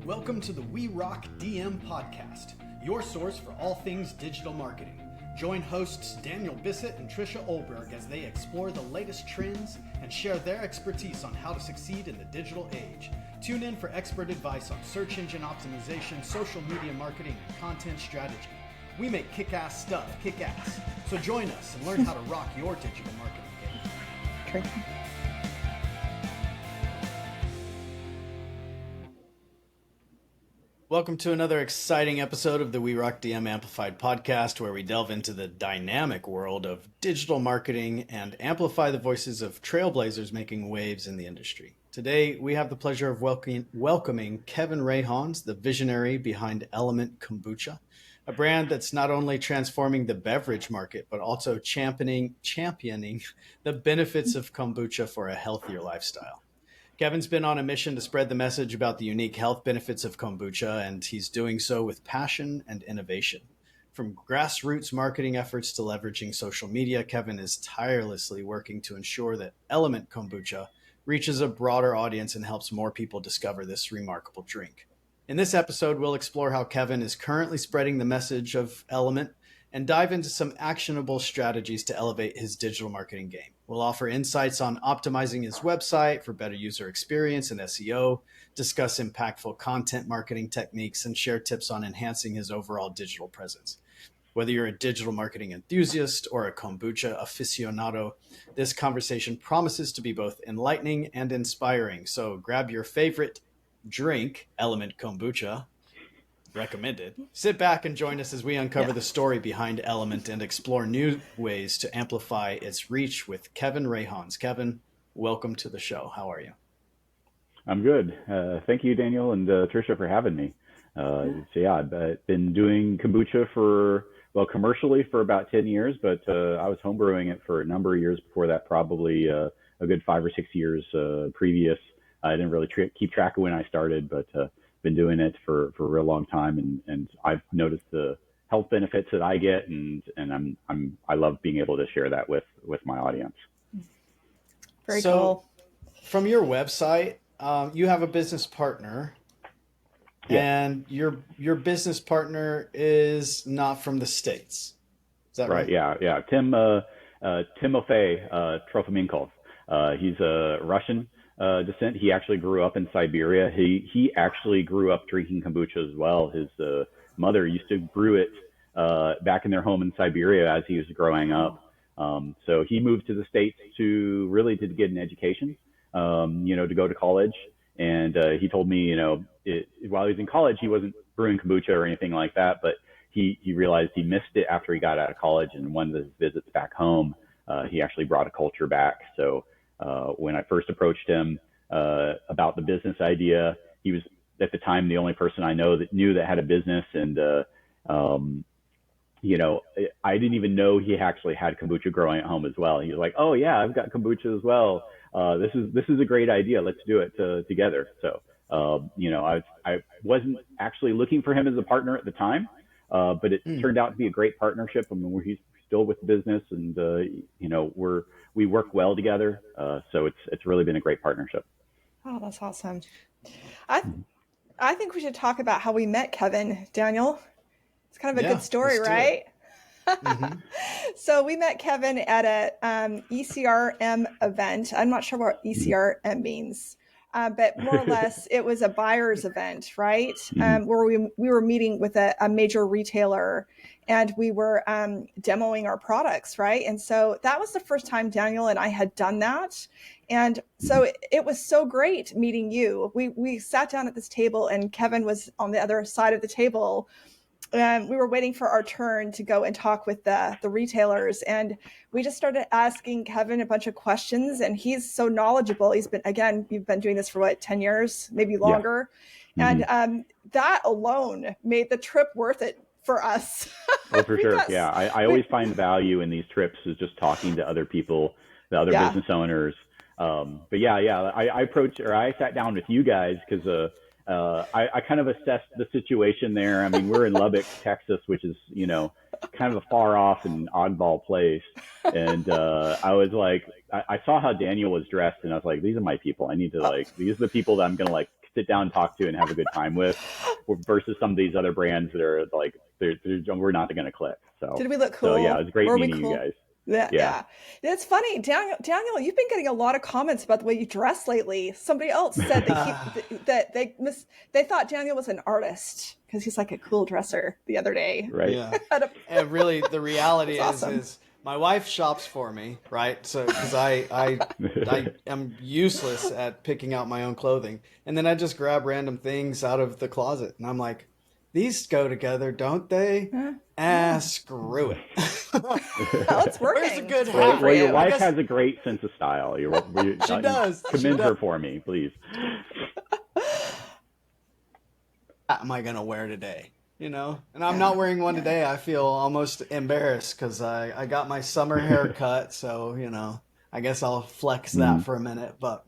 Welcome to the We Rock DM podcast, your source for all things digital marketing. Join hosts Daniel Bissett and Trisha Olberg as they explore the latest trends and share their expertise on how to succeed in the digital age. Tune in for expert advice on search engine optimization, social media marketing, and content strategy. We make kick-ass stuff kick-ass. So join us and learn how to rock your digital marketing game. Welcome to another exciting episode of the We Rock DM Amplified podcast, where we delve into the dynamic world of digital marketing and amplify the voices of trailblazers making waves in the industry. Today, we have the pleasure of welcoming Kevin Rayhons, the visionary behind Element Kombucha, a brand that's not only transforming the beverage market, but also championing the benefits of kombucha for a healthier lifestyle. Kevin's been on a mission to spread the message about the unique health benefits of kombucha, and he's doing so with passion and innovation. From grassroots marketing efforts to leveraging social media, Kevin is tirelessly working to ensure that Element Kombucha reaches a broader audience and helps more people discover this remarkable drink. In this episode, we'll explore how Kevin is currently spreading the message of Element and dive into some actionable strategies to elevate his digital marketing game. We'll offer insights on optimizing his website for better user experience and SEO, discuss impactful content marketing techniques, and share tips on enhancing his overall digital presence. Whether you're a digital marketing enthusiast or a kombucha aficionado, this conversation promises to be both enlightening and inspiring. So grab your favorite drink, Element Kombucha, recommended. Sit back and join us as we uncover the story behind Element and explore new ways to amplify its reach with Kevin Rayhons. Kevin, welcome to the show. How are you? I'm good. Thank you, Daniel and Trisha, for having me. I've been doing kombucha commercially for about 10 years, but I was homebrewing it for a number of years before that, probably a good 5 or 6 years previous. I didn't really keep track of when I started, but been doing it for a real long time, and I've noticed the health benefits that I get, and I love being able to share that with my audience. Very cool. From your website, you have a business partner, and your business partner is not from the States. Is that right? Yeah. Timofey Trofimenkov. He's a Russian descent. He actually grew up in Siberia. He actually grew up drinking kombucha as well. His mother used to brew it back in their home in Siberia as he was growing up. So he moved to the States to get an education, to go to college. And he told me, while he was in college, he wasn't brewing kombucha or anything like that, but he realized he missed it after he got out of college. And one of his visits back home, he actually brought a culture back. So when I first approached him about the business idea, he was at the time the only person I knew that had a business, and I didn't even know he actually had kombucha growing at home as well. He was like, "Oh yeah, I've got kombucha as well. This is a great idea. Let's do it together." So I wasn't actually looking for him as a partner at the time, but it turned out to be a great partnership. I mean, he's still with the business, and we work well together. So it's really been a great partnership. Oh, that's awesome. I think we should talk about how we met Kevin, Daniel. It's kind of a good story, right? Mm-hmm. So we met Kevin at a ECRM event. I'm not sure what ECRM means, but more or less it was a buyer's event, right? Where we were meeting with a major retailer, and we were demoing our products, right? And so that was the first time Daniel and I had done that. And so it was so great meeting you. We sat down at this table, and Kevin was on the other side of the table. We were waiting for our turn to go and talk with the retailers, and we just started asking Kevin a bunch of questions, and he's so knowledgeable. You've been doing this for 10 years, maybe longer. Yeah. Mm-hmm. And that alone made the trip worth it for us. Oh, for sure. Yeah. I always find value in these trips is just talking to other people, the other business owners. But I sat down with you guys because I kind of assessed the situation there. I mean, we're in Lubbock, Texas, which is, kind of a far off and oddball place. And I was like, I saw how Daniel was dressed, and I was like, these are my people. I need to these are the people that I'm going to sit down and talk to and have a good time with, versus some of these other brands that are like, we're not going to click. So did we look cool? So yeah, it was great meeting you guys. Yeah. It's funny, Daniel, you've been getting a lot of comments about the way you dress lately. Somebody else said that they thought Daniel was an artist because he's like a cool dresser the other day. Right. Yeah. And really, the reality is my wife shops for me, right? So because I am useless at picking out my own clothing, and then I just grab random things out of the closet, and I'm like, these go together, don't they? Screw it. Oh, it's working. Where's the good hat? Well, your wife has a great sense of style. She does. Commend her for me, please. What am I going to wear today? You know? And I'm not wearing one today. I feel almost embarrassed because I got my summer haircut. So, you know, I guess I'll flex that for a minute. But,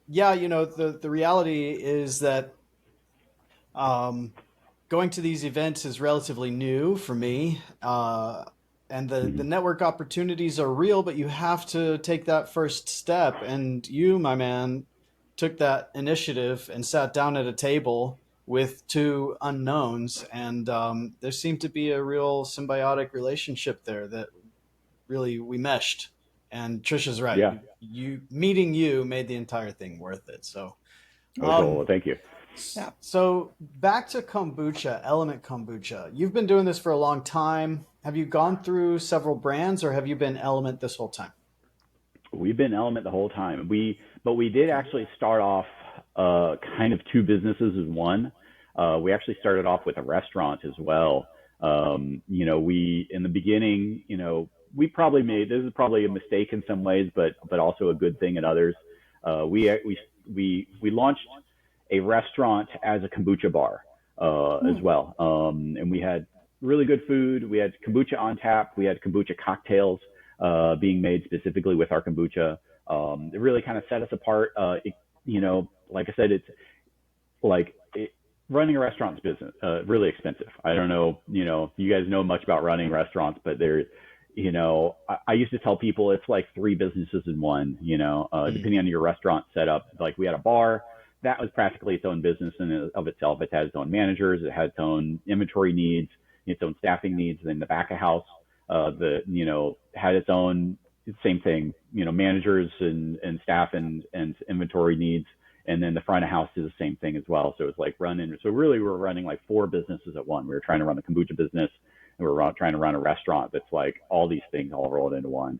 yeah, you know, the reality is that going to these events is relatively new for me. And the network opportunities are real, but you have to take that first step. And you, my man, took that initiative and sat down at a table with two unknowns. And there seemed to be a real symbiotic relationship there that really we meshed. And Trisha's right. Yeah. Meeting you made the entire thing worth it. So, cool. Thank you. Yeah. So back to kombucha, Element Kombucha. You've been doing this for a long time. Have you gone through several brands, or have you been Element this whole time? We've been Element the whole time. But we did actually start off kind of two businesses as one. We actually started off with a restaurant as well. You know, we in the beginning, you know, we probably this is probably a mistake in some ways, but also a good thing in others. We launched a restaurant as a kombucha bar as well. And we had really good food. We had kombucha on tap. We had kombucha cocktails being made specifically with our kombucha. It really kind of set us apart. You know, like I said, it's like running a restaurant's business, really expensive. I don't know, you know, if you guys know much about running restaurants, but you know, I used to tell people it's like three businesses in one, you know, depending on your restaurant setup. Like we had a bar. That was practically its own business in of itself. It had its own managers, it had its own inventory needs, its own staffing needs. And then the back of house, you know, had its own same thing, you know, managers and staff and inventory needs. And then the front of house is the same thing as well. So it was like so really we were running like four businesses at one. We were trying to run the kombucha business, and we were trying to run a restaurant that's like all these things all rolled into one.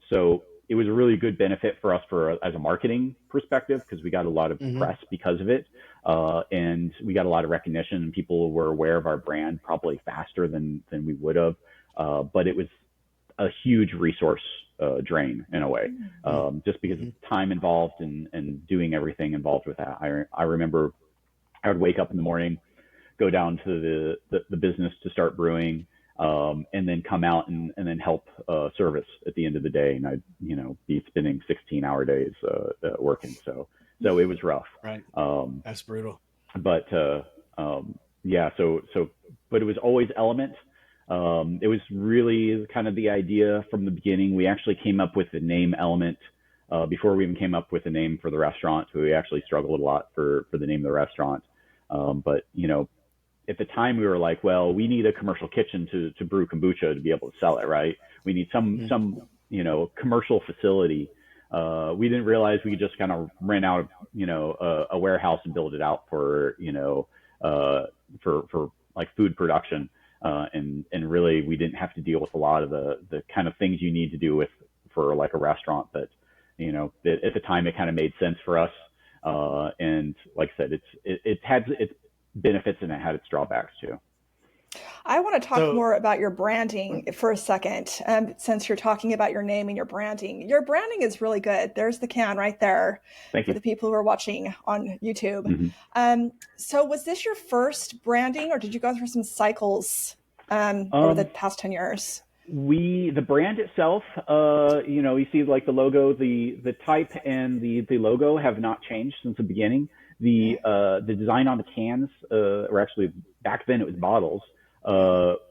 So it was a really good benefit for us as a marketing perspective, because we got a lot of press because of it. And we got a lot of recognition, and people were aware of our brand probably faster than we would have. But it was a huge resource drain in a way, just because of time involved and doing everything involved with that. I remember I would wake up in the morning, go down to the business to start brewing, and then come out and then help service at the end of the day. And I'd, you know, be spending 16-hour days working. So it was rough. Right. That's brutal. But yeah, but it was always Element. It was really kind of the idea from the beginning. We actually came up with the name Element before we even came up with the name for the restaurant. So we actually struggled a lot for the name of the restaurant. But, you know, at the time we were like, well, we need a commercial kitchen to brew kombucha to be able to sell it, right? We need some you know, commercial facility. We didn't realize we could just kind of rent out, you know, a warehouse and build it out for, you know, for like food production. And really we didn't have to deal with a lot of the kind of things you need to do for like a restaurant. But, you know, at the time it kind of made sense for us. And like I said, it had its benefits and it had its drawbacks too. I want to talk more about your branding for a second, since you're talking about your name and your branding. Your branding is really good. There's the can right there. Thank you. For the people who are watching on YouTube. So was this your first branding, or did you go through some cycles over the past 10 years? The brand itself, you know, you see like the logo, the type and the logo have not changed since the beginning. The design on the cans, or actually back then it was bottles,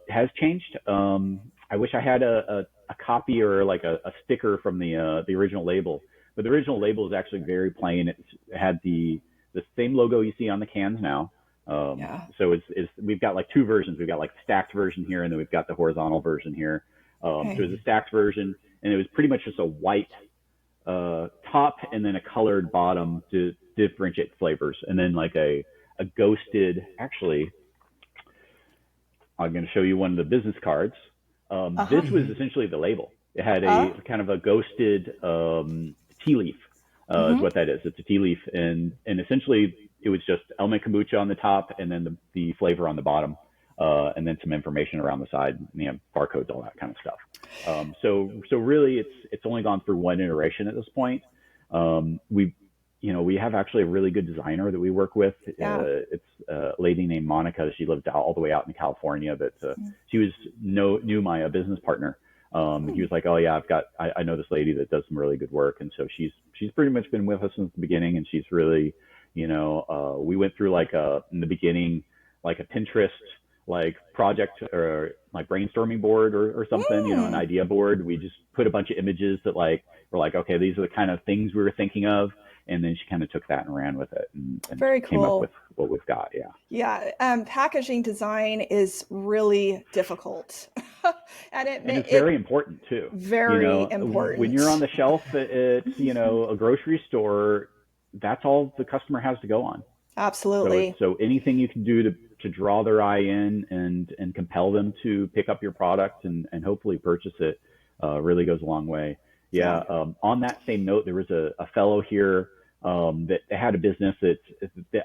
has changed. I wish I had a copy or like a sticker from the original label, but the original label is actually very plain. It had the the same logo you see on the cans now. So we've got like two versions. We've got like the stacked version here, and then we've got the horizontal version here. So it was a stacked version, and it was pretty much just a white top and then a colored bottom to differentiate flavors, and then like a ghosted. Actually, I'm going to show you one of the business cards. This was essentially the label. It had a kind of a ghosted tea leaf. Is what that is. It's a tea leaf, and essentially it was just Element Kombucha on the top, and then the flavor on the bottom, and then some information around the side, barcodes, all that kind of stuff. So really, it's only gone through one iteration at this point. We have actually a really good designer that we work with. It's a lady named Monica. She lived all the way out in California, but she knew my business partner. He was like, oh yeah, I know this lady that does some really good work. And so she's pretty much been with us since the beginning. And she's really, we went through in the beginning, like a Pinterest, like project or like brainstorming board or something, an idea board. We just put a bunch of images that we're like, okay, these are the kind of things we were thinking of. And then she kind of took that and ran with it and Very came cool. up with what we've got. Yeah. Yeah. Packaging design is really difficult. and it's very important too. Very important. When you're on the shelf at a grocery store, that's all the customer has to go on. Absolutely. So anything you can do to draw their eye in and compel them to pick up your product and hopefully purchase it really goes a long way. Yeah. On that same note, there was a fellow here that had a business that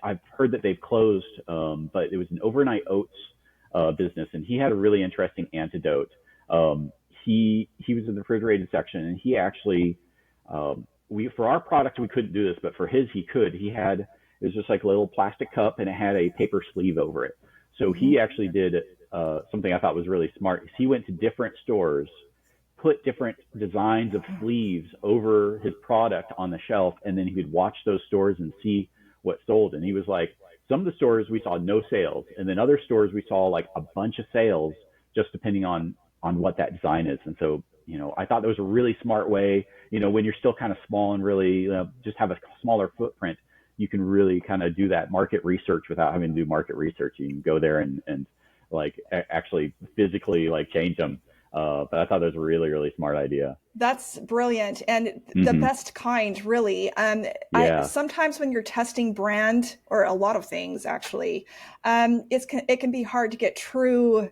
I've heard that they've closed, but it was an overnight oats business, and he had a really interesting antidote. He was in the refrigerated section, and he actually for our product we couldn't do this, but for his he could. It was just like a little plastic cup, and it had a paper sleeve over it. So he actually did something I thought was really smart. He went to different stores, put different designs of sleeves over his product on the shelf, and then he could watch those stores and see what sold. And he was like, some of the stores we saw no sales, and then other stores we saw like a bunch of sales, just depending on what that design is. And so, I thought that was a really smart way, when you're still kind of small and really just have a smaller footprint, you can really kind of do that market research without having to do market research. You can go there and like actually physically like change them. But I thought that was a really, really smart idea. That's brilliant. And the best kind, really. Sometimes when you're testing brand, or a lot of things actually, it can be hard to get true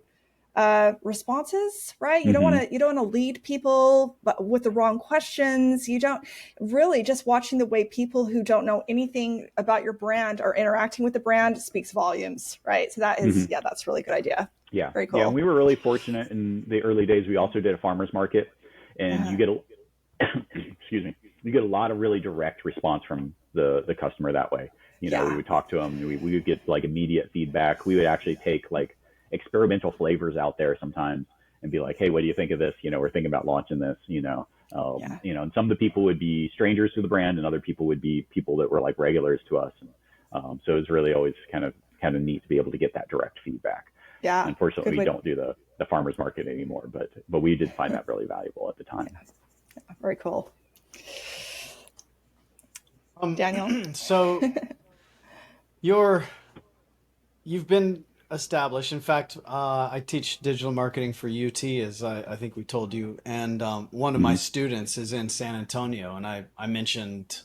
responses, right? You don't want to lead people with the wrong questions. You don't really, just watching the way people who don't know anything about your brand are interacting with the brand speaks volumes, right? So that is, that's a really good idea. Yeah. Very cool. Yeah. And we were really fortunate in the early days. We also did a farmer's market, and you get you get a lot of really direct response from the customer that way. We would talk to them. We would get like immediate feedback. We would actually take like experimental flavors out there sometimes and be like, hey, what do you think of this? We're thinking about launching this, and some of the people would be strangers to the brand, and other people would be people that were like regulars to us. And, so it was really always kind of neat to be able to get that direct feedback. Yeah. Unfortunately, we don't do the farmer's market anymore, but we did find that really valuable at the time. Yeah. Very cool. Daniel. So you've been established. In fact, I teach digital marketing for UT, as I think we told you, and one of my students is in San Antonio, and I mentioned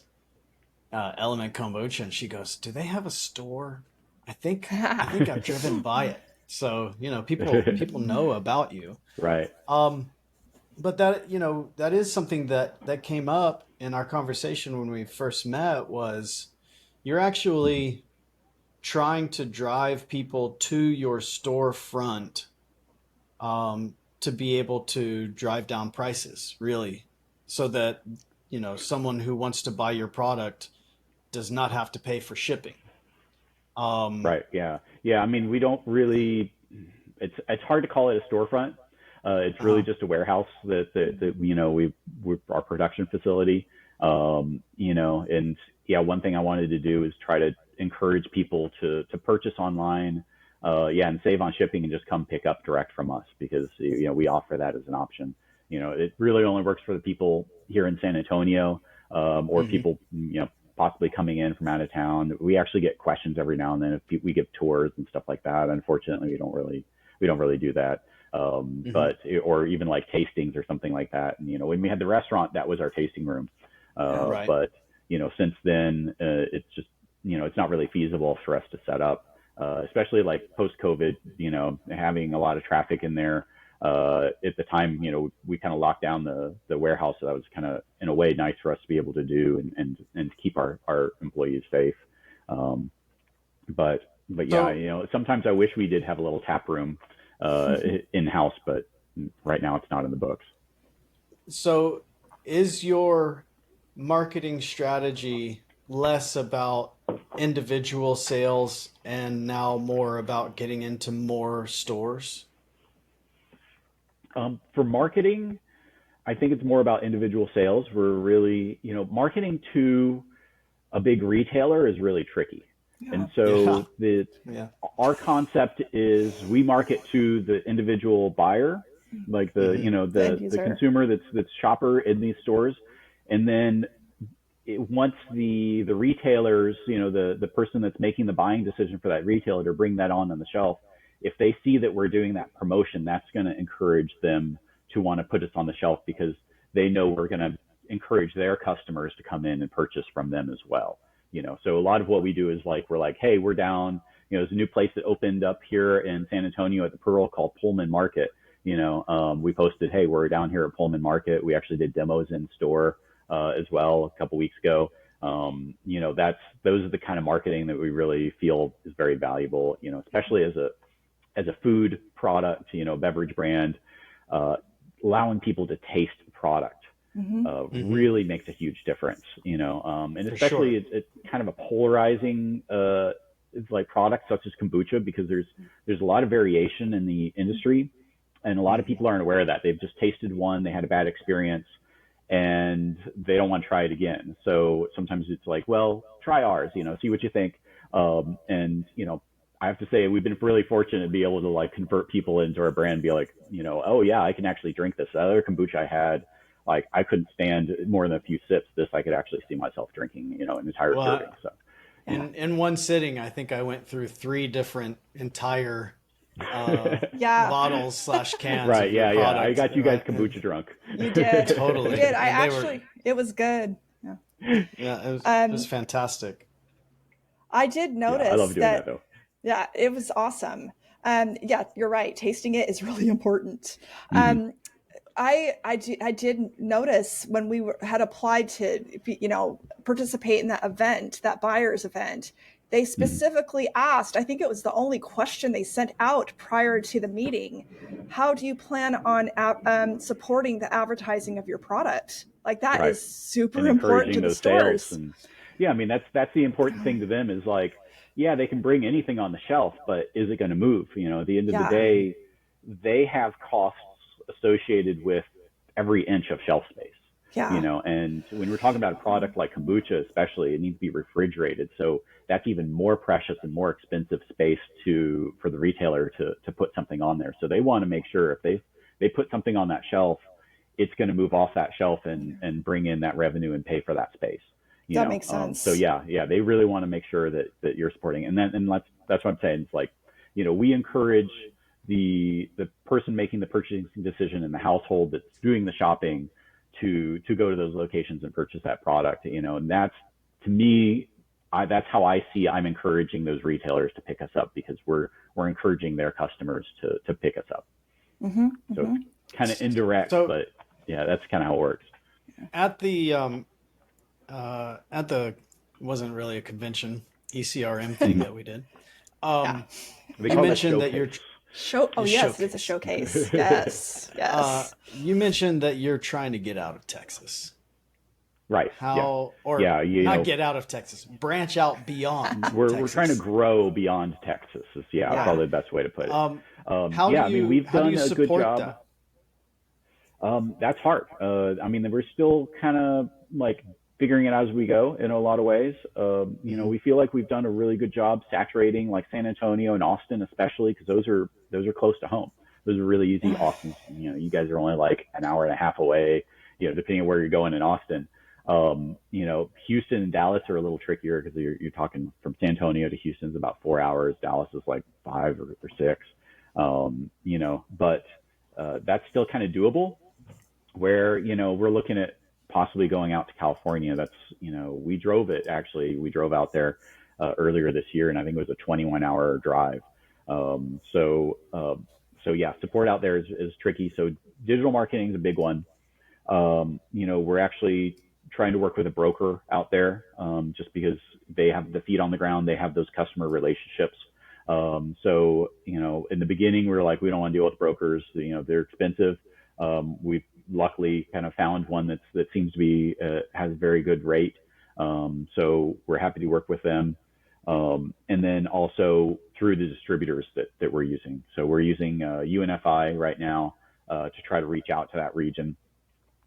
Element Kombucha, and she goes, "Do they have a store?" I think I've driven by it. So, people know about you. Right. But that is something that came up in our conversation when we first met, was you're actually trying to drive people to your storefront to be able to drive down prices, really, so that, someone who wants to buy your product does not have to pay for shipping. Right. Yeah. Yeah. I mean, we don't really, it's hard to call it a storefront. It's really just a warehouse that we're our production facility. And one thing I wanted to do is try to encourage people to purchase online, and save on shipping and just come pick up direct from us, because, we offer that as an option. It really only works for the people here in San Antonio, or people, possibly coming in from out of town. We actually get questions every now and then if we give tours and stuff like that. Unfortunately, we don't really do that. But or even like tastings or something like that. And when we had the restaurant, that was our tasting room. Right. But since then, it's just it's not really feasible for us to set up, especially like post COVID. Having a lot of traffic in there. At the time, we kind of locked down the warehouse, so that was kind of in a way nice for us to be able to do and to keep our employees safe. But yeah, sometimes I wish we did have a little tap room in house, but right now it's not in the books. So is your marketing strategy less about individual sales and now more about getting into more stores? For marketing, I think it's more about individual sales. We're really, marketing to a big retailer is really tricky. And so our concept is we market to the individual buyer, like the consumer that's shopper in these stores. And then once the retailers, the person that's making the buying decision for that retailer to bring that on the shelf, if they see that we're doing that promotion, that's going to encourage them to want to put us on the shelf because they know we're going to encourage their customers to come in and purchase from them as well. So a lot of what we do is we're like, hey, we're down, there's a new place that opened up here in San Antonio at the Pearl called Pullman Market. We posted, hey, we're down here at Pullman Market. We actually did demos in store as well a couple weeks ago. Those are the kind of marketing that we really feel is very valuable, especially as a food product, beverage brand, allowing people to taste the product really makes a huge difference, and especially it's kind of a polarizing it's like products such as kombucha because there's a lot of variation in the industry and a lot of people aren't aware of that. They've just tasted one, they had a bad experience and they don't want to try it again. So sometimes it's like, well, try ours, see what you think. And I have to say we've been really fortunate to be able to convert people into our brand, be like, oh yeah, I can actually drink this. The other kombucha I had, I couldn't stand more than a few sips. This I could actually see myself drinking, an entire serving. So in one sitting, I think I went through 3 different entire bottles / cans. Right. Of your product, I got you guys kombucha drunk. You did. Totally. You did. It was good. Yeah, it was fantastic. I did notice I love doing that though. Yeah, it was awesome. Yeah, you're right. Tasting it is really important. I did notice when we had applied to, participate in that event, that buyer's event, they specifically asked, I think it was the only question they sent out prior to the meeting, how do you plan on supporting the advertising of your product? That is super important to the stores. That's the important thing to them is they can bring anything on the shelf, but is it going to move? At the end of the day, they have costs associated with every inch of shelf space. And when we're talking about a product like kombucha, especially, it needs to be refrigerated. So that's even more precious and more expensive space for the retailer to put something on there. So they want to make sure if they put something on that shelf, it's going to move off that shelf and bring in that revenue and pay for that space. That makes sense. So they really want to make sure that you're supporting. And that's what I'm saying. It's we encourage the person making the purchasing decision in the household that's doing the shopping to go to those locations and purchase that product, and that's, to me, that's how I see I'm encouraging those retailers to pick us up because we're encouraging their customers to pick us up. So it's kind of indirect, but that's kind of how it works. At the wasn't really a convention, ECRM thing that we did. You mentioned that you're yes, it's a showcase. Yes. You mentioned that you're trying to get out of Texas. Right. Not get out of Texas, branch out beyond. We're trying to grow beyond Texas. Is probably the best way to put it. We've done a good job. That's hard. We're still kind of figuring it out as we go in a lot of ways. We feel like we've done a really good job saturating San Antonio and Austin, especially because those are close to home. Those are really easy. Austin, you guys are only an hour and a half away, depending on where you're going in Austin. Houston and Dallas are a little trickier because you're talking from San Antonio to Houston is about 4 hours. Dallas is like 5 or 6. But that's still kind of doable. Where we're looking at possibly going out to California. That's we drove it actually. We drove out there earlier this year, and I think it was a 21-hour drive. So yeah, support out there is tricky. So digital marketing is a big one. We're actually trying to work with a broker out there, just because they have the feet on the ground, they have those customer relationships. In the beginning, we were like, we don't want to deal with brokers. They're expensive. We've luckily kind of found one that seems to be has a very good rate. So we're happy to work with them. And then also through the distributors that we're using. So we're using UNFI right now to try to reach out to that region.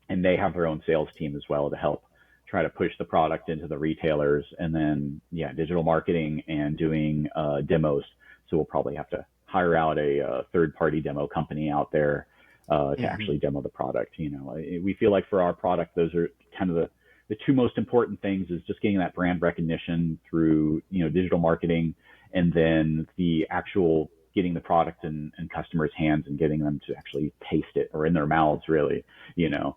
And they have their own sales team as well to help try to push the product into the retailers. And then, digital marketing and doing demos. So we'll probably have to hire out a third-party demo company out there to actually demo the product. We feel like for our product, those are kind of the two most important things, is just getting that brand recognition through, digital marketing, and then the actual getting the product in customers' hands and getting them to actually taste it, or in their mouths really, and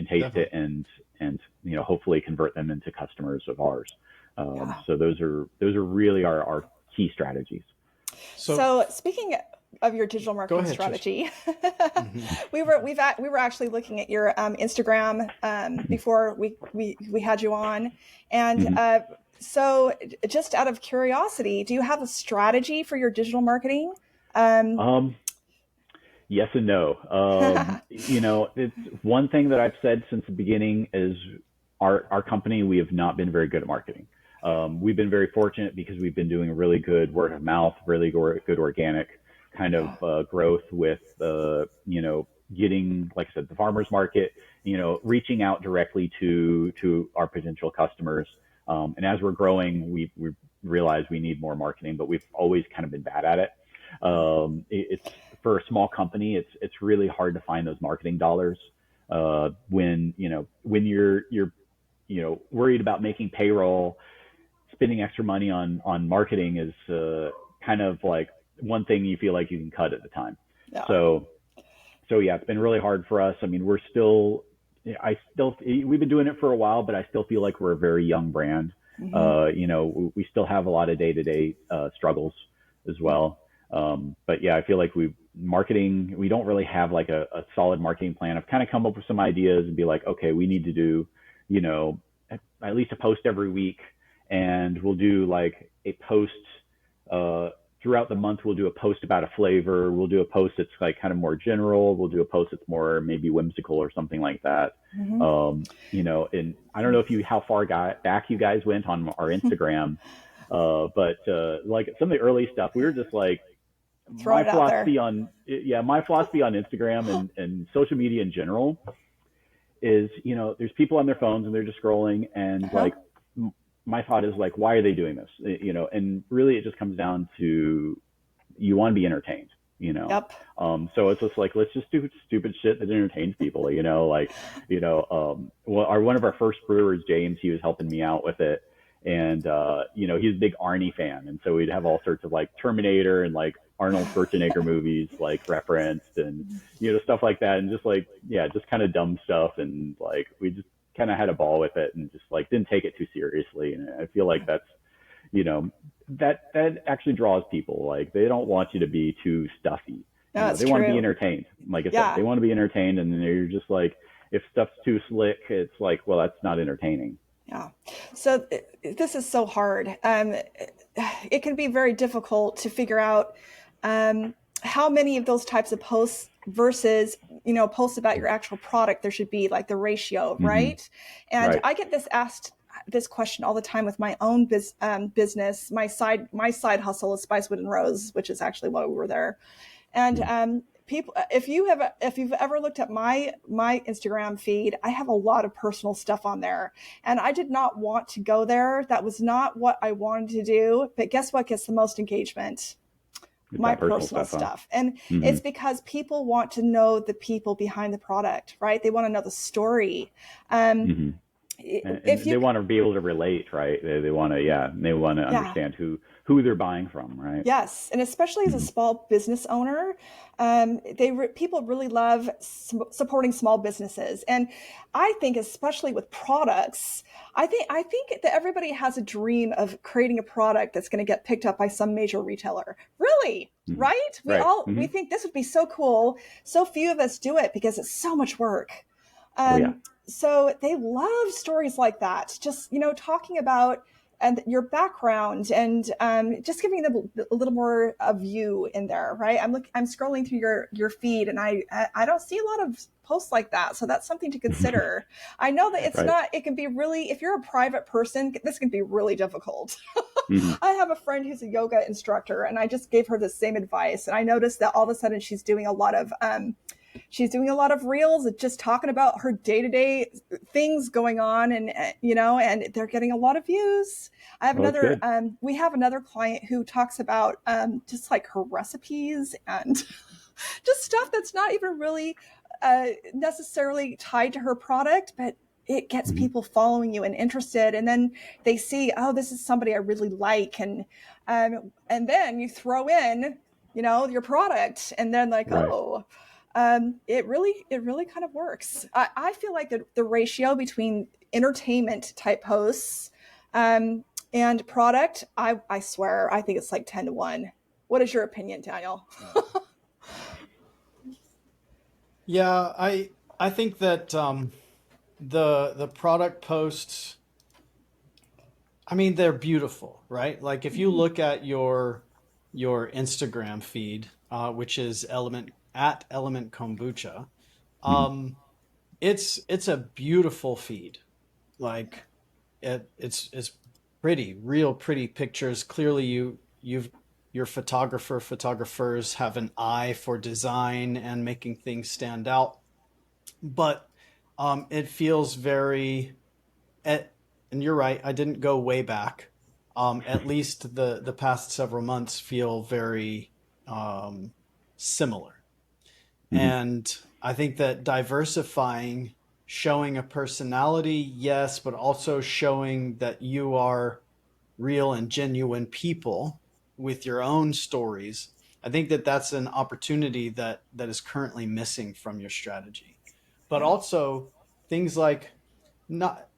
taste Definitely. it and hopefully convert them into customers of ours. So those are really our key strategies. So speaking of your digital marketing strategy, we were actually looking at your Instagram before we had you on, and so just out of curiosity, do you have a strategy for your digital marketing? Yes and no. It's one thing that I've said since the beginning is our company, we have not been very good at marketing. We've been very fortunate because we've been doing really good word of mouth, really good organic kind of growth with, getting, like I said, the farmers market, reaching out directly to our potential customers. And as we're growing, we realize we need more marketing, but we've always kind of been bad at it. It's for a small company, it's really hard to find those marketing dollars when you're worried about making payroll. Spending extra money on marketing is kind of like one thing you feel like you can cut at the time. Yeah. So yeah, it's been really hard for us. I mean, we've been doing it for a while, but I still feel like we're a very young brand. We still have a lot of day-to-day struggles as well. But yeah, I feel like we don't really have like a solid marketing plan. I've kind of come up with some ideas and be like, okay, we need to do, at least a post every week. And we'll do like a post throughout the month. We'll do a post about a flavor. We'll do a post that's like kind of more general. We'll do a post that's more maybe whimsical or something like that. And I don't know how far back you guys went on our Instagram, but like some of the early stuff, we were just like, my philosophy on Instagram and social media in general is, there's people on their phones and they're just scrolling, and like, my thought is like, why are they doing this? And really it just comes down to, you want to be entertained, Yep. So it's just like, let's just do stupid shit that entertains people, one of our first brewers, James, he was helping me out with it. And, he's a big Arnie fan. And so we'd have all sorts of like Terminator and like Arnold Schwarzenegger movies, like referenced, and, stuff like that. And just like, just kind of dumb stuff. And like, we just kind of had a ball with it and just like didn't take it too seriously. And I feel like that's, that actually draws people. Like, they don't want you to be too stuffy. They want to be entertained. Like I said, they want to be entertained. And then you're just like, if stuff's too slick, it's like, well, that's not entertaining. Yeah. So this is so hard. It can be very difficult to figure out how many of those types of posts versus, posts about your actual product there should be, like the ratio, right? And I get asked this question all the time with my own business. My side hustle is Spicewood and Rose, which is actually why we were there. And people, if you've ever looked at my Instagram feed, I have a lot of personal stuff on there, and I did not want to go there. That was not what I wanted to do. But guess what gets the most engagement? My personal stuff. And it's because people want to know the people behind the product, right? They want to know the story. if they you, want to be able to relate, right? They want to, yeah, they want to yeah. understand who they're buying from, right? Yes, and especially as a Mm-hmm. small business owner, people really love supporting small businesses, and I think especially with products, I think that everybody has a dream of creating a product that's going to get picked up by some major retailer. Really, Mm-hmm. right? Right. We Mm-hmm. think this would be so cool. So few of us do it because it's so much work. Oh yeah. Um, so they love stories like that. Just talking about and your background and just giving them a little more of you in there, right? I'm scrolling through your feed and I don't see a lot of posts like that, so that's something to consider. I know that it's Right. not. It can be really, if you're a private person, this can be really difficult. Mm-hmm. I have a friend who's a yoga instructor, and I just gave her the same advice, and I noticed that all of a sudden she's doing a lot of reels, just talking about her day-to-day things going on, and and they're getting a lot of views. Oh, it's good. We have another client who talks about just like her recipes and just stuff that's not even really necessarily tied to her product, but it gets Mm-hmm. people following you and interested, and then they see, oh, this is somebody I really like, and then you throw in your product, and then like, Right. oh, it really kind of works. I feel like the ratio between entertainment type posts and product, I swear, I think it's like 10-1. What is your opinion, Daniel? Yeah, I think that the product posts, I mean, they're beautiful, right? Like if you Mm-hmm. look at your Instagram feed, which is Element Kombucha, Mm-hmm. um, it's a beautiful feed. Like it's pretty, real pretty pictures. Clearly, your photographers have an eye for design and making things stand out. But it feels very, at, and you're right, I didn't go way back. At least the past several months feel very um, similar. Mm-hmm. And I think that diversifying, showing a personality, yes, but also showing that you are real and genuine people with your own stories. I think that that's an opportunity that is currently missing from your strategy. But Yeah. also things like, not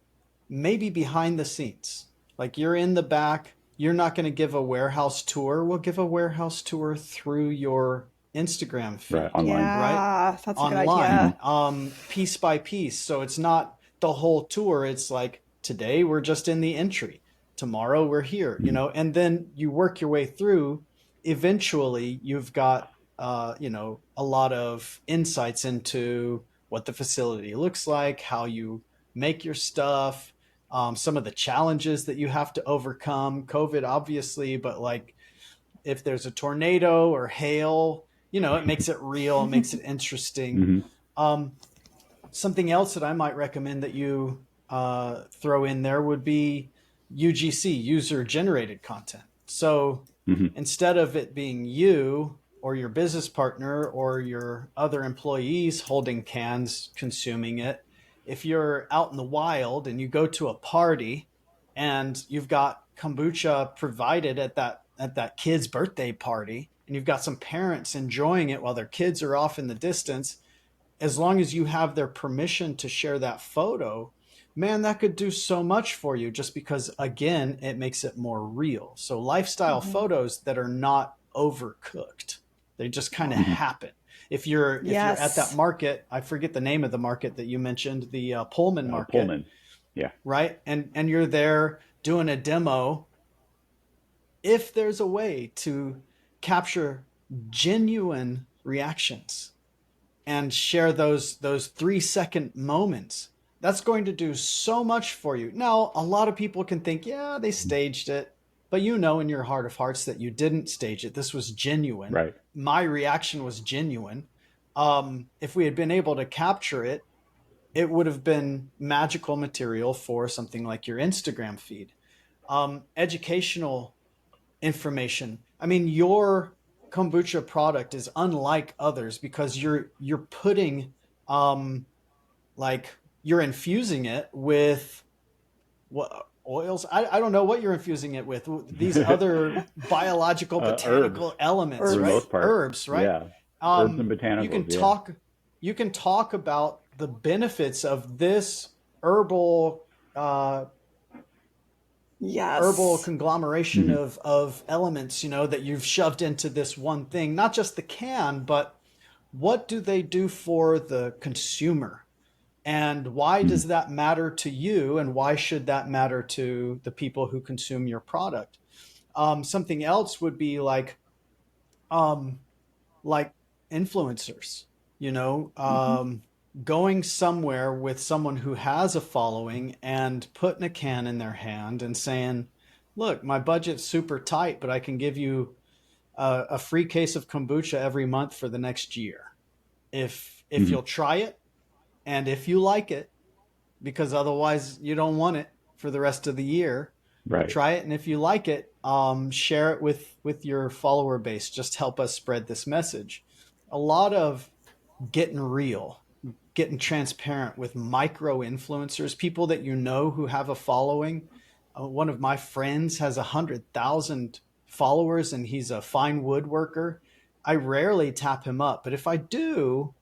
maybe behind the scenes. Like you're in the back, you're not going to give a warehouse tour. We'll give a warehouse tour through your Instagram Right. feed, Online. right? Yeah, that's a good Online, idea. Mm-hmm. piece by piece. So it's not the whole tour. It's like today we're just in the entry. Tomorrow we're here, Mm-hmm. and then you work your way through. Eventually, you've got, a lot of insights into what the facility looks like, how you make your stuff, some of the challenges that you have to overcome. COVID, obviously, but like if there's a tornado or hail, it makes it real, it makes it interesting. Mm-hmm. Um, Something else that I might recommend that you throw in there would be UGC, user generated content. So Mm-hmm. instead of it being you or your business partner or your other employees holding cans, consuming it, if you're out in the wild and you go to a party and you've got kombucha provided at that kid's birthday party and you've got some parents enjoying it while their kids are off in the distance, as long as you have their permission to share that photo, man, that could do so much for you just because, again, it makes it more real. So, lifestyle Mhm. photos that are not overcooked, they just kind of Yeah. Mm-hmm. happen. If you're at that Yes. market, I forget the name of the market that you mentioned, the Pullman market, Pullman. Yeah. right? And you're there doing a demo. If there's a way to capture genuine reactions and share those 3-second moments, that's going to do so much for you. Now, a lot of people can think, yeah, they staged it, but in your heart of hearts that you didn't stage it. This was genuine. Right. My reaction was genuine. If we had been able to capture it, it would have been magical material for something like your Instagram feed. Educational information. I mean, your kombucha product is unlike others because you're putting, um like, you're infusing it with what oils? I don't know what you're infusing it with. These other biological Herbs botanical elements, for the Herbs. right? most part. Herbs, right? Yeah. Herbs and Um, you botanicals. can Yeah. talk you can talk about the benefits of this herbal uh, herbal Yes. conglomeration Hmm. of elements, that you've shoved into this one thing. Not just the can, but what do they do for the consumer? And why Hmm. does that matter to you? And why should that matter to the people who consume your product? Something else would be um, like influencers, you know, Mm-hmm. um, going somewhere with someone who has a following and putting a can in their hand and saying, look, my budget's super tight, but I can give you a free case of kombucha every month for the next year. If Hmm. you'll try it and if you like it, because otherwise you don't want it for the rest of the year. Right. Try it, and if you like it, share it with your follower base. Just help us spread this message. A lot of getting real, getting transparent with micro influencers, people that who have a following. One of my friends has 100,000 followers, and he's a fine woodworker. I rarely tap him up, but if I do,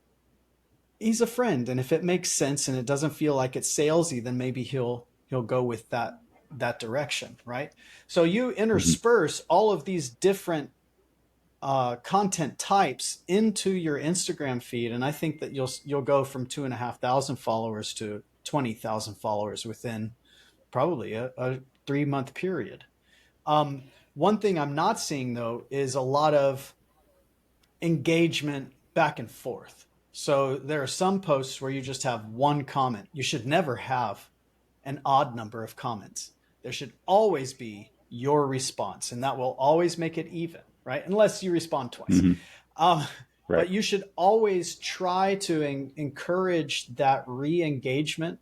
he's a friend, and if it makes sense and it doesn't feel like it's salesy, then maybe he'll go with that direction, right? So you Hmm. intersperse all of these different content types into your Instagram feed, and I think that you'll go from 2,500 followers to 20,000 followers within probably a 3 month period. One thing I'm not seeing though is a lot of engagement back and forth. So there are some posts where you just have one comment. You should never have an odd number of comments. There should always be your response, and that will always make it even, right? Unless you respond twice. Hmm. Um, Right. but you should always try to encourage that re engagement.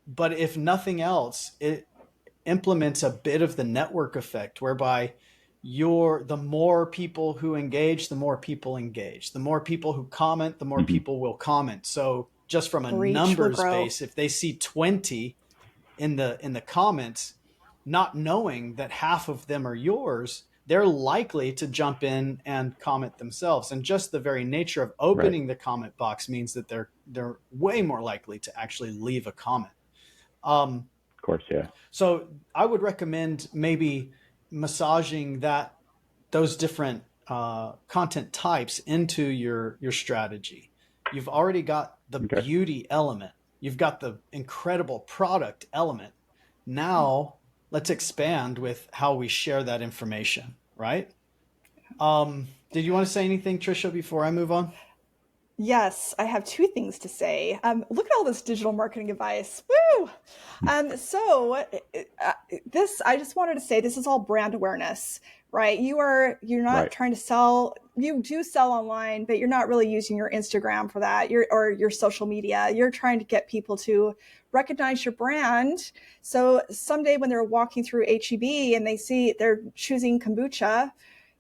But if nothing else, it implements a bit of the network effect whereby the more people who engage, the more people engage. The more people who comment, the more Hmm. people will comment. So just from a Reach will numbers grow. base, if they see 20 in the comments, not knowing that half of them are yours, they're likely to jump in and comment themselves. And just the very nature of Right. opening the comment box means that they're way more likely to actually leave a comment. Um, Of course. Yeah. so I would recommend maybe massaging those different content types into your strategy. You've already got the Okay. beauty element. You've got the incredible product element. Now let's expand with how we share that information, right? Did you want to say anything, Trisha, before I move on? Yes, I have two things to say. Look at all this digital marketing advice. Woo! This I just wanted to say this is all brand awareness, right? You're not Right. trying to sell. You do sell online, but you're not really using your Instagram for that. Or your social media. You're trying to get people to recognize your brand. So someday when they're walking through HEB and they're choosing kombucha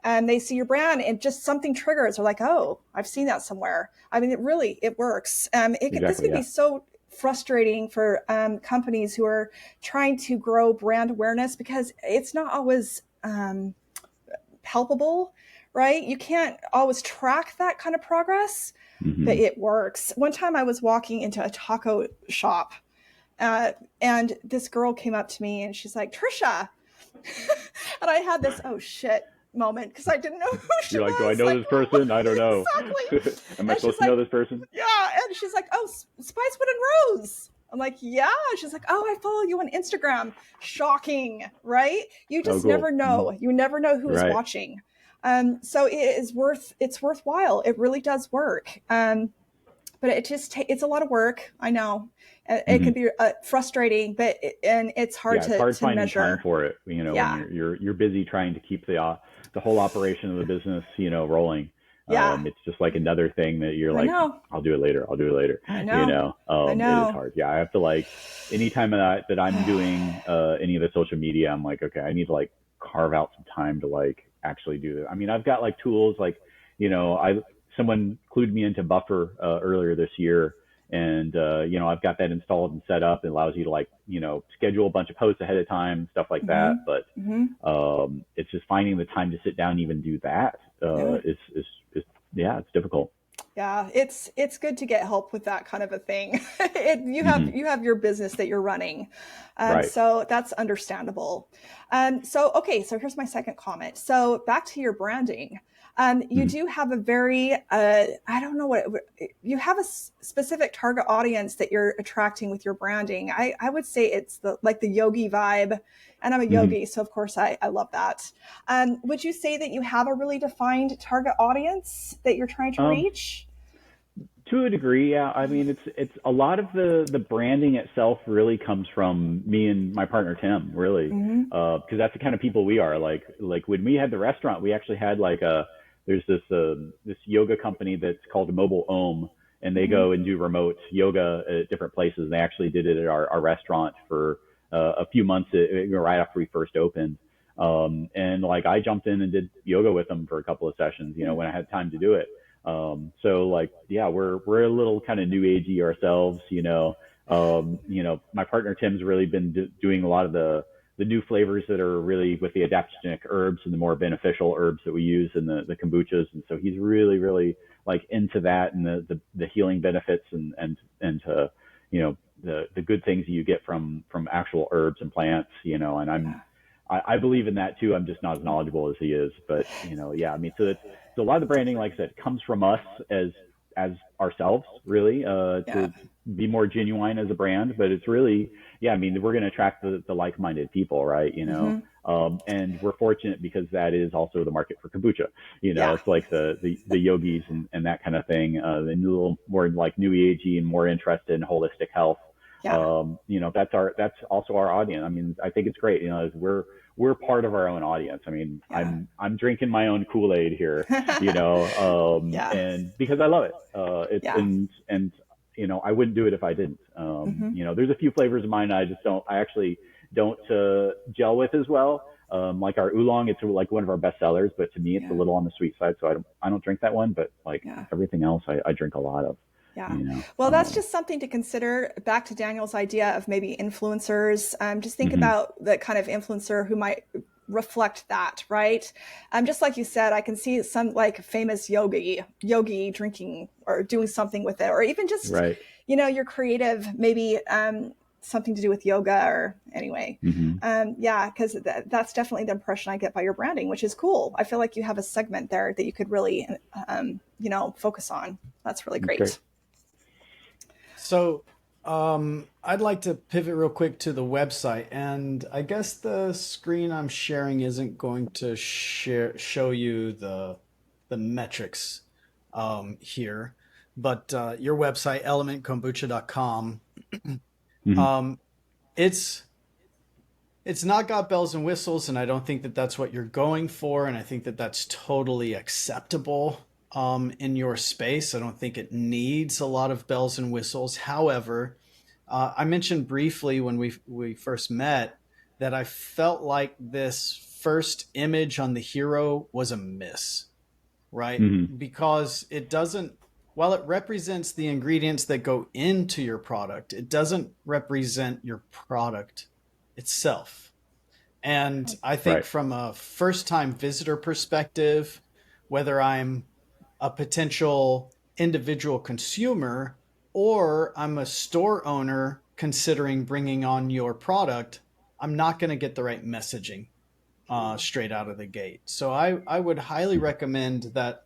and they see your brand and just something triggers, they're like, oh, I've seen that somewhere. I mean, it works. This Exactly. can be Yeah. so frustrating for companies who are trying to grow brand awareness because it's not always palpable, right? You can't always track that kind of progress, but Hmm. it works. One time I was walking into a taco shop uh, and this girl came up to me and she's like, Trisha. And I had this, oh shit moment because I didn't know who she You're like, do I was. know Like, this person? I don't know. exactly. Am I And she's supposed to like, know this person? yeah. And she's like, oh, Spicewood and Rose. I'm like, yeah. She's like, oh, I follow you on Instagram. Shocking, right? You Oh, just never cool. know. Mhm. You never know who is Right. watching. So it's worthwhile. It really does work. But it's a lot of work. I know it can Hmm. be frustrating, and it's hard Yeah, it's hard to finding time measure. for it. When Yeah, you're busy trying to keep the whole operation of the business, rolling. yeah. It's just like another thing that you're I like, know. I'll do it later. I'll do it later. I know. I It is know. hard. Yeah, I have to anytime that I'm doing any of the social media, I'm like, okay, I need to carve out some time to actually do it. I mean, I've got tools I someone clued me into Buffer earlier this year, And, I've got that installed and set up. It allows you to like, schedule a bunch of posts ahead of time, stuff like that. But, it's just finding the time to sit down and even do that, it's difficult. Yeah, it's good to get help with that kind of a thing. You have your business that you're running, Right. so that's understandable. So here's my second comment. So back to your branding. You do have a very I don't know you have a specific target audience that you're attracting with your branding. I would say it's the yogi vibe, and I'm a yogi, so of course I love that. Would you say that you have a really defined target audience that you're trying to reach? To a degree, yeah. I mean, it's a lot of the branding itself really comes from me and my partner Tim, really, because that's the kind of people we are. Like when we had the restaurant, we actually had there's this yoga company that's called Mobile Om, and they go and do remote yoga at different places. They actually did it at our restaurant for a few months right after we first opened. And like I jumped in and did yoga with them for a couple of sessions, when I had time to do it. We're a little kind of new agey ourselves, my partner Tim's really been doing a lot of the new flavors that are really with the adaptogenic herbs and the more beneficial herbs that we use in the kombuchas. And so he's really, really like into that and the healing benefits and the good things that you get from actual herbs and plants, and I believe in that too. I'm just not as knowledgeable as he is, but so a lot of the branding, like I said, comes from us as ourselves, really, to be more genuine as a brand. But it's really, we're going to attract the like-minded people, right? And we're fortunate because that is also the market for kombucha. It's like the yogis and that kind of thing, the little more like new agey and more interested in holistic health. That's also our audience. I mean, I think it's great. As we're part of our own audience. I mean, I'm drinking my own Kool-Aid here, and because I love it. I wouldn't do it if I didn't. There's a few flavors of mine I actually don't gel with as well. Like our oolong, it's like one of our best sellers, but to me, it's a little on the sweet side, so I don't drink that one. But everything else, I drink a lot of. Yeah. Well, that's just something to consider. Back to Daniel's idea of maybe influencers. Just think about the kind of influencer who might reflect that, right? Just like you said, I can see some like famous yogi drinking or doing something with it, or even just, your creative, maybe something to do with yoga or anyway. Because that's definitely the impression I get by your branding, which is cool. I feel like you have a segment there that you could really, focus on. That's really great. So I'd like to pivot real quick to the website, and I guess the screen I'm sharing isn't going to show you the metrics here, but your website, elementkombucha.com, it's not got bells and whistles, and I don't think that that's what you're going for, and I think that that's totally acceptable. In your space, I don't think it needs a lot of bells and whistles. However, I mentioned briefly when we first met that I felt like this first image on the hero was a miss, right? Because it doesn't, while it represents the ingredients that go into your product, it doesn't represent your product itself. And I think from a first-time visitor perspective, whether I'm a potential individual consumer or I'm a store owner considering bringing on your product, I'm not going to get the right messaging straight out of the gate. So I would highly recommend that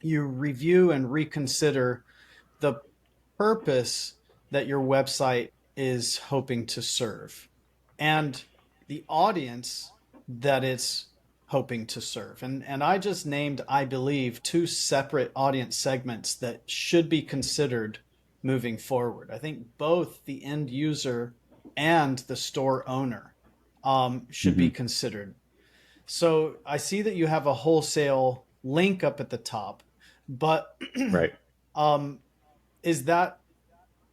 you review and reconsider the purpose that your website is hoping to serve and the audience that it's hoping to serve. And I just named, I believe, 2 separate audience segments that should be considered moving forward. I think both the end user and the store owner should be considered. So I see that you have a wholesale link up at the top, but is that,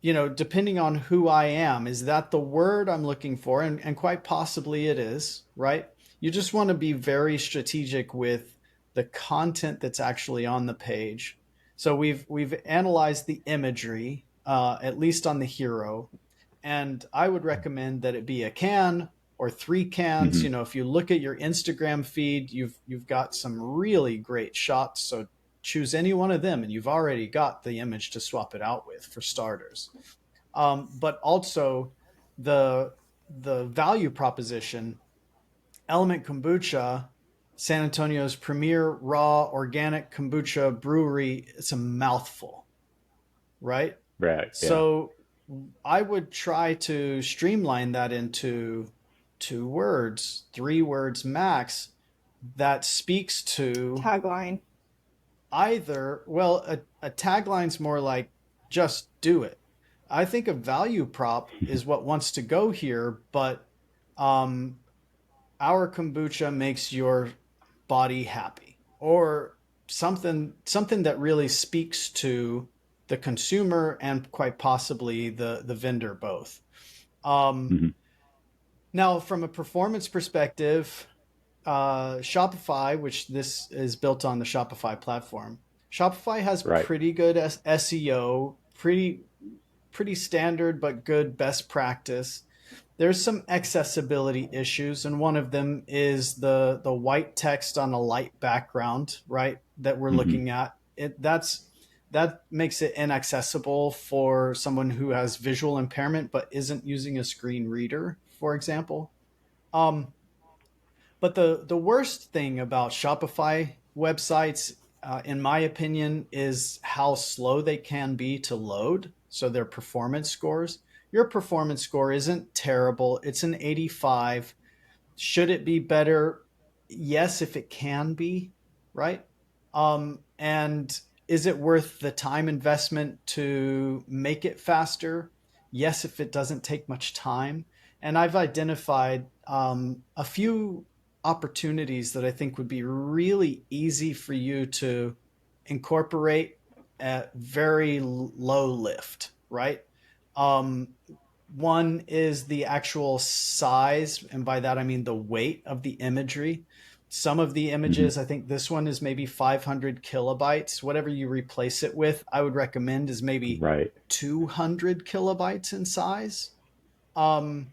depending on who I am, is that the word I'm looking for? And quite possibly it is, right? You just want to be very strategic with the content that's actually on the page. So we've analyzed the imagery. at least on the hero. And I would recommend that it be a can or 3 cans. Mm-hmm. You know, if you look at your Instagram feed, you've got some really great shots. So choose any one of them, and you've already got the image to swap it out with, for starters. But also the value proposition. Element Kombucha, San Antonio's premier raw organic kombucha brewery. It's a mouthful, right? Right. Yeah. So I would try to streamline that into 2 words, 3 words max, that speaks to Tagline. either, well, a tagline's more like just do it. I think a value prop is what wants to go here, but um, our kombucha makes your body happy, or something that really speaks to the consumer and quite possibly the vendor both. Um, Mm-hmm. Now, from a performance perspective, Shopify, which this is built on the Shopify platform, Shopify has Right. pretty good SEO, pretty standard but good best practice. There's some accessibility issues, and one of them is the white text on a light background, right? That we're Mm-hmm. looking at. That makes it inaccessible for someone who has visual impairment but isn't using a screen reader, for example. Um, but the worst thing about Shopify websites, in my opinion, is how slow they can be to load. So their performance scores. Your performance score isn't terrible. It's an 85. Should it be better? Yes, if it can be, right? And is it worth the time investment to make it faster? Yes, if it doesn't take much time. And I've identified a few opportunities that I think would be really easy for you to incorporate at very low lift, right? Um, One is the actual size, and by that I mean the weight of the imagery. Some of the Mm-hmm. images, I think this one is maybe 500 kilobytes. Whatever you replace it with, I would recommend is maybe Right. 200 kilobytes in size. Um,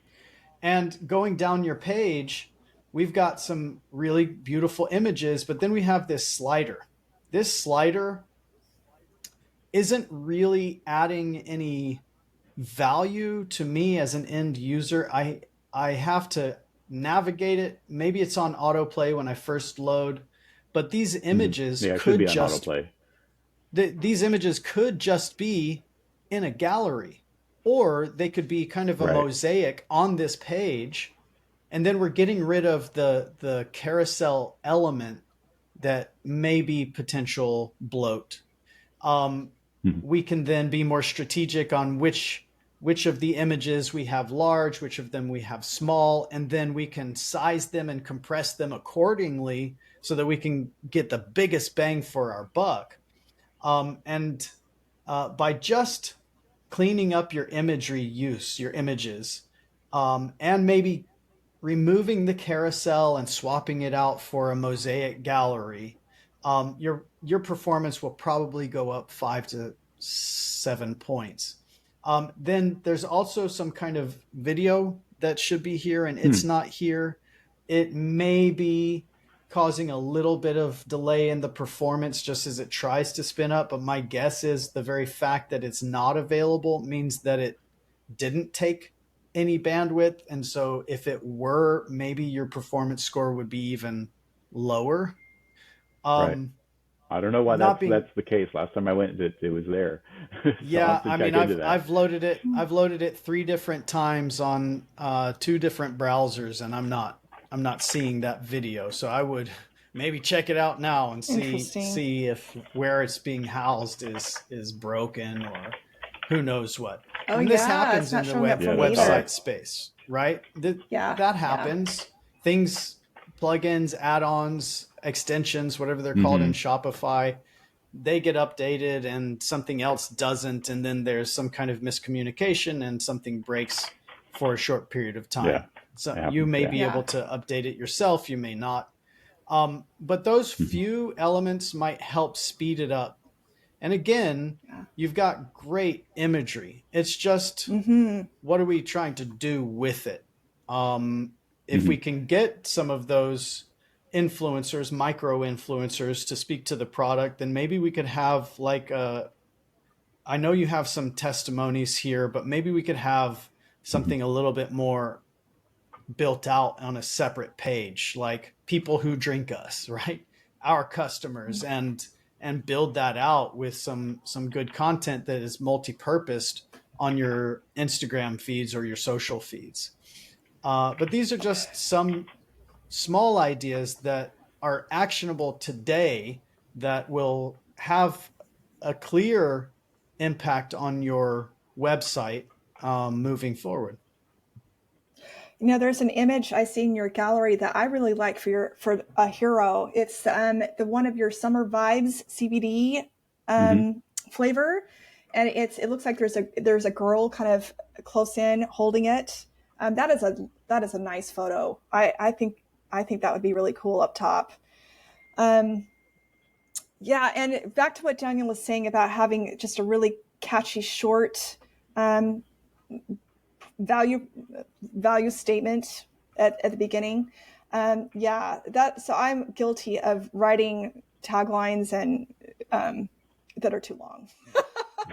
and going down your page, we've got some really beautiful images, but then we have this slider. This slider isn't really adding any value to me as an end user. I have to navigate it. Maybe it's on autoplay when I first load, but Mm-hmm. Yeah, it should be on autoplay. these images could just be in a gallery, or they could be kind of a Right. mosaic on this page, and then we're getting rid of the carousel element that may be potential bloat. um, Mm-hmm. we can then be more strategic on which of the images we have large, which of them we have small, and then we can size them and compress them accordingly so that we can get the biggest bang for our buck. And by just cleaning up your imagery use, your images, and maybe removing the carousel and swapping it out for a mosaic gallery, your performance will probably go up 5 to 7 points. Then there's also some kind of video that should be here, and Hmm. it's not here. It may be causing a little bit of delay in the performance just as it tries to spin up, but my guess is the very fact that it's not available means that it didn't take any bandwidth. And so if it were, maybe your performance score would be even lower. Right. Um, I don't know why Not being, that's the case. Last time I went, it was there, so I'll yeah, have to I mean, check into that. I've loaded it 3 different times on 2 different browsers, and I'm not seeing that video. So I would maybe check it out now and see Interesting. see if where it's being housed is broken, or who knows what. Oh And this yeah, it's happens in not the showing up Yeah, for me that's either. website odd. space, right? Yeah, That yeah. happens. Things, plugins, add-ons, extensions, whatever they're called in Mm-hmm. Shopify, they get updated and something else doesn't, and then there's some kind of miscommunication and something breaks for a short period of Yeah, time. So it you happens. may Yeah. be Yeah. able to update it yourself, you may not. But those Mm-hmm. few elements might help speed it up. And again, you've got great imagery. It's just, what are we trying to do with it? If we can get some of those influencers, micro influencers, to speak to the product, then maybe we could have like I know you have some testimonies here, but maybe we could have something a little bit more built out on a separate page, like people who drink us, right? Our customers, and build that out with some good content that is multi-purposed on your Instagram feeds or your social feeds. But these are just some small ideas that are actionable today that will have a clear impact on your website moving forward. There's an image I see in your gallery that I really like for a hero. It's the one of your Summer Vibes CBD flavor, and it looks like there's a girl kind of close in holding it. That is a nice photo. I think that would be really cool up top. Yeah, and back to what Daniel was saying about having just a really catchy short value statement at the beginning. So I'm guilty of writing taglines and that are too long.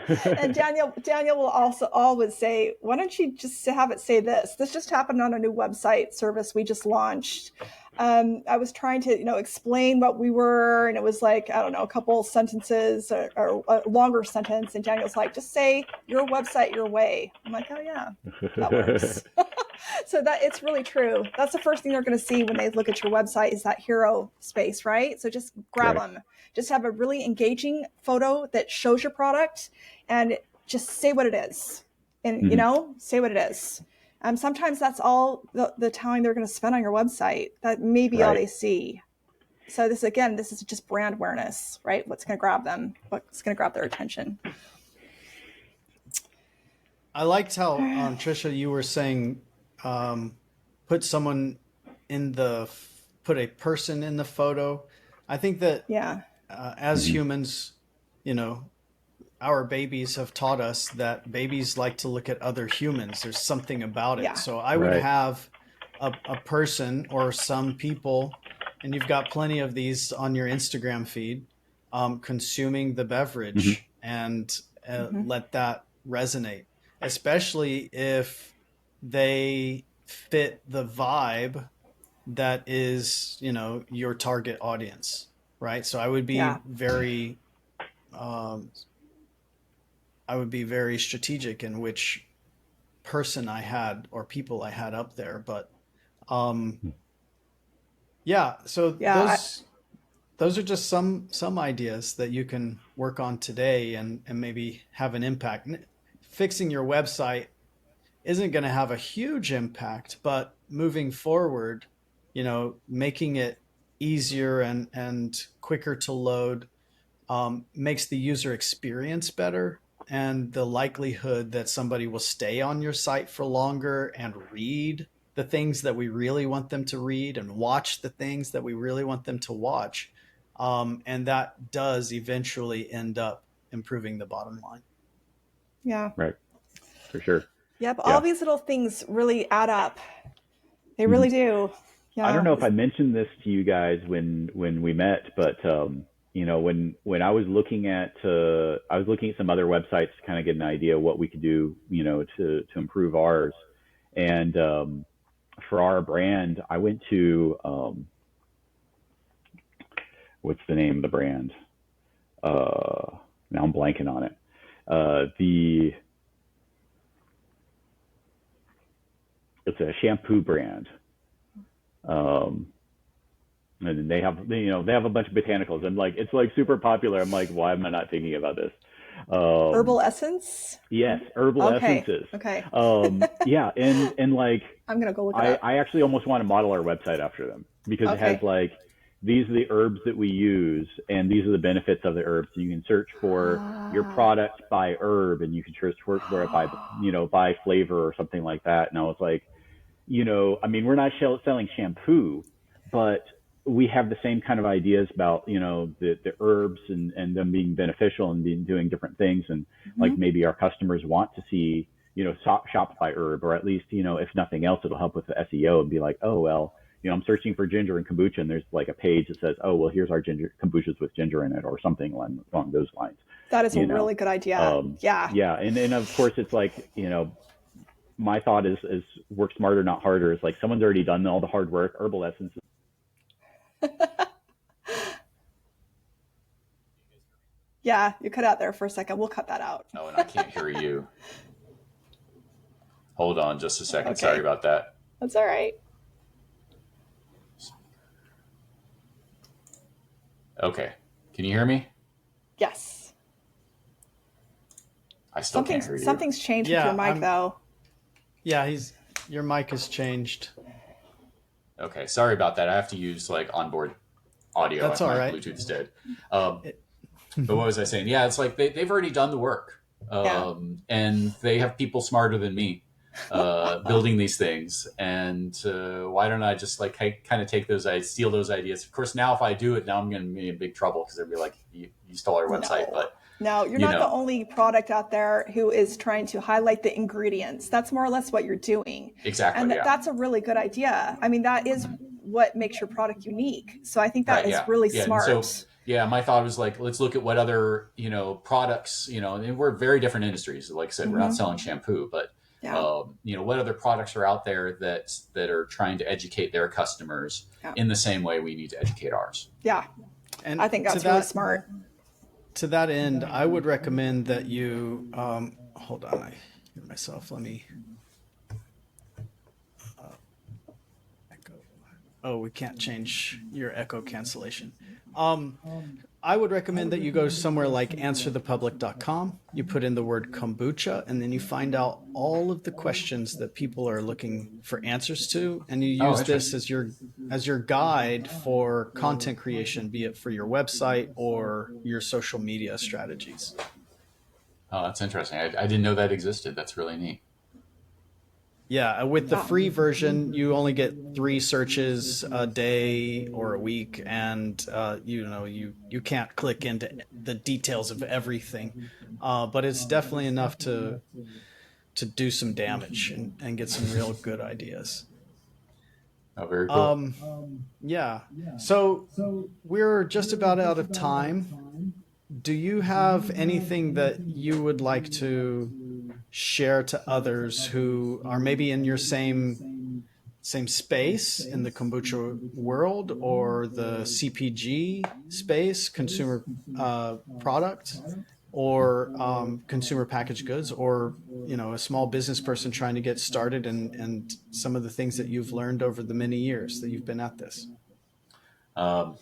And Daniel will also always say, why don't you just have it say this? This just happened on a new website service we just launched. I was trying to, explain what we were, and it was like, I don't know, a couple sentences or a longer sentence. And Daniel's like, just say your website your way. I'm like, oh yeah, that works. So that it's really true. That's the first thing they're going to see when they look at your website is that hero space, right? So just grab them. Just have a really engaging photo that shows your product and just say what it is. And, say what it is. Sometimes that's all the time they're going to spend on your website. That may be all they see. So this is just brand awareness, right? What's going to grab them? What's going to grab their attention? I liked how, Trisha, you were saying, put a person in the photo. I think that as humans, our babies have taught us that babies like to look at other humans. There's something about it. Yeah. So I would have a person or some people, and you've got plenty of these on your Instagram feed, consuming the beverage and let that resonate, especially if they fit the vibe that is, your target audience, right? So I would be very strategic in which person I had or people I had up there. But those are just some ideas that you can work on today and maybe have an impact. Fixing your website isn't going to have a huge impact, but moving forward, making it easier and quicker to load makes the user experience better, and the likelihood that somebody will stay on your site for longer and read the things that we really want them to read and watch the things that we really want them to watch. And that does eventually end up improving the bottom line. Yeah. Right. For sure. Yep. All these little things really add up. They really do. Yeah. I don't know if I mentioned this to you guys when we met, but when I was looking at some other websites to kind of get an idea of what we could do, to improve ours. And for our brand, I went to what's the name of the brand? Now I'm blanking on it. It's a shampoo brand. And they have a bunch of botanicals, and it's like super popular. I'm like, why am I not thinking about this? Herbal Essence? Yes, Herbal Essences. Okay. Yeah, and like I'm gonna go look it up. I actually almost want to model our website after them, because it has these are the herbs that we use, and these are the benefits of the herbs. So you can search for your product by herb, and you can search for it by by flavor or something like that. And I was like, we're not selling shampoo, but we have the same kind of ideas about, the herbs and them being beneficial and doing different things. And like maybe our customers want to see, Shopify herb, or at least, if nothing else, it'll help with the SEO and be like, oh, well, I'm searching for ginger and kombucha, and there's like a page that says, oh, well, here's our ginger kombuchas with ginger in it, or something along those lines. That is a really good idea. Yeah. Yeah. And of course it's like, my thought is work smarter, not harder. It's like someone's already done all the hard work. Herbal essences. Yeah, you cut out there for a second. We'll cut that out. Oh, and I can't hear you. Hold on just a second. Okay. Sorry about that. That's all right. Okay. Can you hear me? Yes. I still can't hear you. Something's changed with your mic, though. Yeah, your mic has changed. Okay, sorry about that. I have to use like onboard audio. That's all right. Bluetooth's dead. But what was I saying? Yeah, it's like they've already done the work, and they have people smarter than me building these things. And why don't I just like kind of steal those ideas? Of course, now if I do it, now I'm going to be in big trouble because they'll be like, you stole our website. But no, you're not the only product out there who is trying to highlight the ingredients. That's more or less what you're doing. Exactly. And that's a really good idea. I mean, that is what makes your product unique. So I think that is really smart. And so, my thought was like, let's look at what other, products, and we're very different industries. Like I said, we're not selling shampoo, but what other products are out there that are trying to educate their customers in the same way we need to educate ours. Yeah. And I think that's really smart. To that end, I would recommend that you, hold on, I hear myself, let me, echo. Oh, we can't change your echo cancellation. I would recommend that you go somewhere like answerthepublic.com. You put in the word kombucha, and then you find out all of the questions that people are looking for answers to, and you use this as your guide for content creation, be it for your website or your social media strategies. Oh, that's interesting. I didn't know that existed. That's really neat. Yeah, with the free version, you only get 3 searches a day or a week, and you can't click into the details of everything, but it's definitely enough to do some damage and get some real good ideas. Oh, very cool. Yeah. So we're just about out of time. Do you have anything that you would like to share to others who are maybe in your same space in the kombucha world or the CPG space, consumer product, or consumer packaged goods, or a small business person trying to get started, and some of the things that you've learned over the many years that you've been at this? I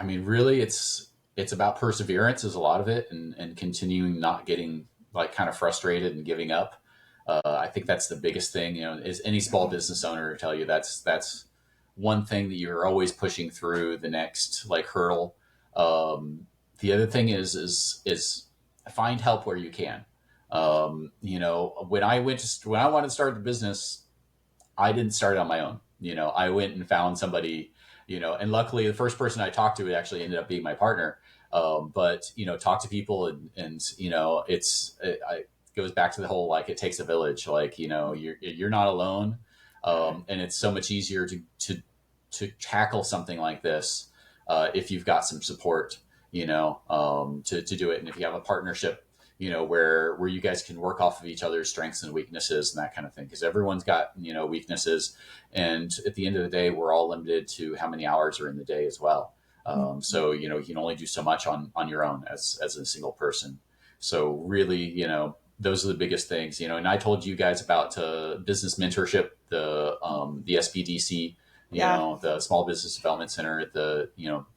mean, really, it's about perseverance is a lot of it, and continuing, not getting like kind of frustrated and giving up. I think that's the biggest thing, is any small business owner to tell you that's one thing that you're always pushing through the next like hurdle. The other thing is find help where you can. When I wanted to start the business, I didn't start on my own. I went and found somebody, and luckily the first person I talked to actually ended up being my partner. But talk to people, and it goes back to the whole, like, it takes a village, like, you're not alone. And it's so much easier to tackle something like this, if you've got some support, to do it. And if you have a partnership, where you guys can work off of each other's strengths and weaknesses and that kind of thing, because everyone's got, weaknesses. And at the end of the day, we're all limited to how many hours are in the day as well. So, you can only do so much on your own as a single person. So really, those are the biggest things, and I told you guys about business mentorship, the SBDC, the Small Business Development Center at the,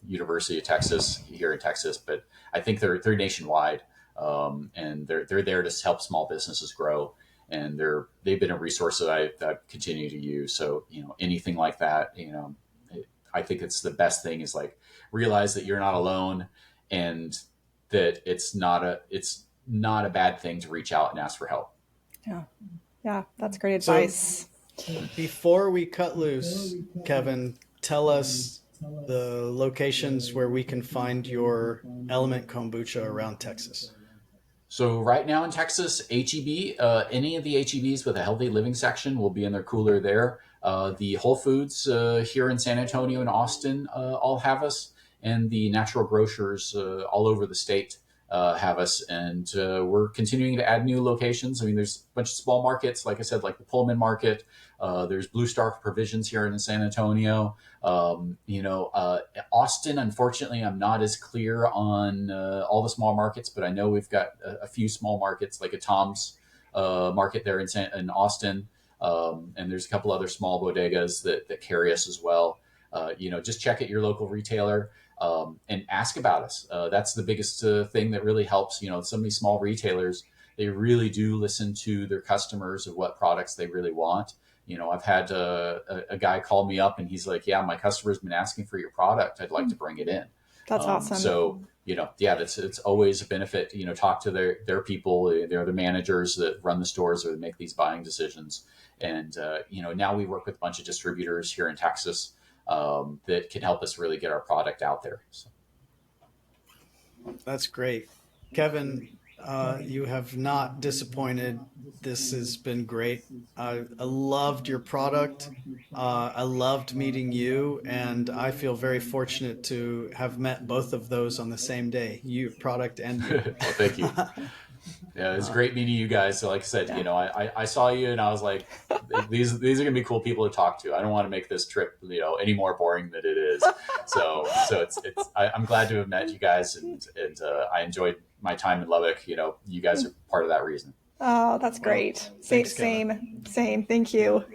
University of Texas here in Texas, but I think they're nationwide. And they're there to help small businesses grow. And they've been a resource that I continue to use. So, anything like that, I think it's the best thing is like realize that you're not alone, and that it's not a bad thing to reach out and ask for help. Yeah, that's great advice. So, before we cut loose, Kevin, tell us the locations where we can find your Element Kombucha around Texas. So right now in Texas, HEB, any of the HEBs with a healthy living section will be in their cooler there. The Whole Foods here in San Antonio and Austin all have us, and the natural grocers all over the state have us. And we're continuing to add new locations. I mean, there's a bunch of small markets, like I said, like the Pullman Market. There's Blue Star Provisions here in San Antonio. Austin, unfortunately, I'm not as clear on all the small markets, but I know we've got a few small markets, like a Tom's market there in Austin. And there's a couple other small bodegas that carry us as well. Just check at your local retailer and ask about us. That's the biggest thing that really helps. Some of these small retailers, they really do listen to their customers of what products they really want. I've had a guy call me up and he's like, yeah, my customer's been asking for your product. I'd like to bring it in. That's awesome. So, it's always a benefit, talk to their people. They're the managers that run the stores or make these buying decisions. And, now we work with a bunch of distributors here in Texas that can help us really get our product out there. So. That's great. Kevin, you have not disappointed. This has been great. I loved your product. I loved meeting you, and I feel very fortunate to have met both of those on the same day, your product and you. Well, thank you. Yeah, it's great meeting you guys. So like I said, I saw you and I was like, these are going to be cool people to talk to. I don't want to make this trip, any more boring than it is. So I'm glad to have met you guys and I enjoyed my time in Lubbock. You guys are part of that reason. Oh, that's great. Thanks, same. Thank you.